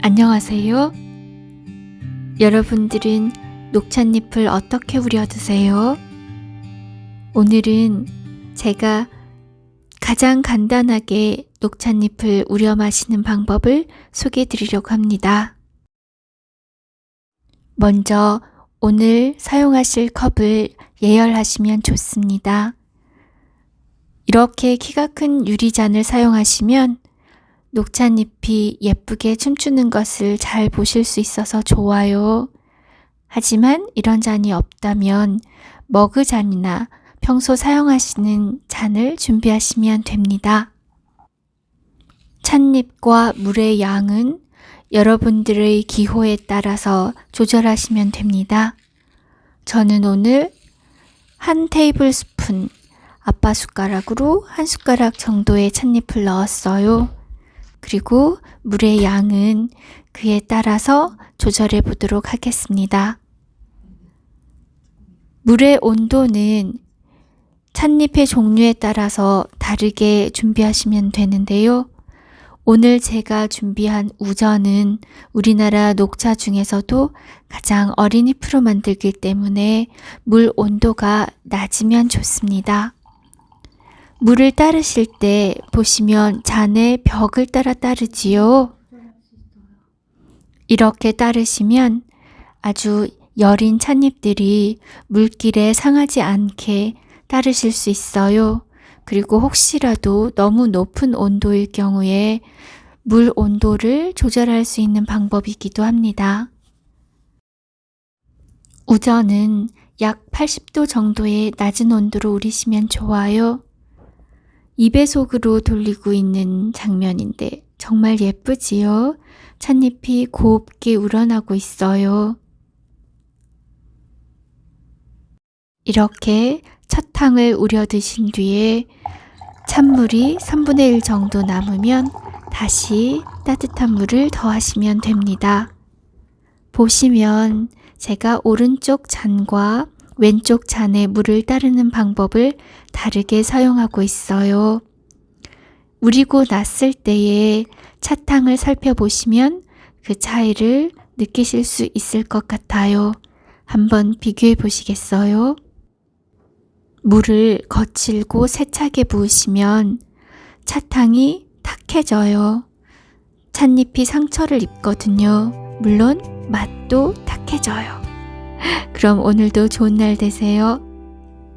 안녕하세요. 여러분들은 녹찻잎을 어떻게 우려 드세요? 오늘은 제가 가장 간단하게 녹찻잎을 우려 마시는 방법을 소개해 드리려고 합니다. 먼저 오늘 사용하실 컵을 예열하시면 좋습니다. 이렇게 키가 큰 유리잔을 사용하시면 녹찻잎이 예쁘게 춤추는 것을 잘 보실 수 있어서 좋아요. 하지만 이런 잔이 없다면 머그잔이나 평소 사용하시는 잔을 준비하시면 됩니다. 찻잎과 물의 양은 여러분들의 기호에 따라서 조절하시면 됩니다. 저는 오늘 한 테이블 스푼, 아빠 숟가락으로 한 숟가락 정도의 찻잎을 넣었어요. 그리고 물의 양은 그에 따라서 조절해 보도록 하겠습니다. 물의 온도는 찻잎의 종류에 따라서 다르게 준비하시면 되는데요. 오늘 제가 준비한 우전은 우리나라 녹차 중에서도 가장 어린 잎으로 만들기 때문에 물 온도가 낮으면 좋습니다. 물을 따르실 때 보시면 잔의 벽을 따라 따르지요. 이렇게 따르시면 아주 여린 찻잎들이 물길에 상하지 않게 따르실 수 있어요. 그리고 혹시라도 너무 높은 온도일 경우에 물 온도를 조절할 수 있는 방법이기도 합니다. 우전은 약 80도 정도의 낮은 온도로 우리시면 좋아요. 2배속으로 돌리고 있는 장면인데 정말 예쁘지요? 찻잎이 곱게 우러나고 있어요. 이렇게 찻탕을 우려 드신 뒤에 찬물이 3분의 1 정도 남으면 다시 따뜻한 물을 더하시면 됩니다. 보시면 제가 오른쪽 잔과 왼쪽 잔에 물을 따르는 방법을 다르게 사용하고 있어요. 우리고 났을 때에 찻탕을 살펴보시면 그 차이를 느끼실 수 있을 것 같아요. 한번 비교해 보시겠어요? 물을 거칠고 세차게 부으시면 찻탕이 탁해져요. 찻잎이 상처를 입거든요. 물론 맛도 탁해져요. 그럼 오늘도 좋은 날 되세요.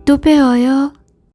또 봬요.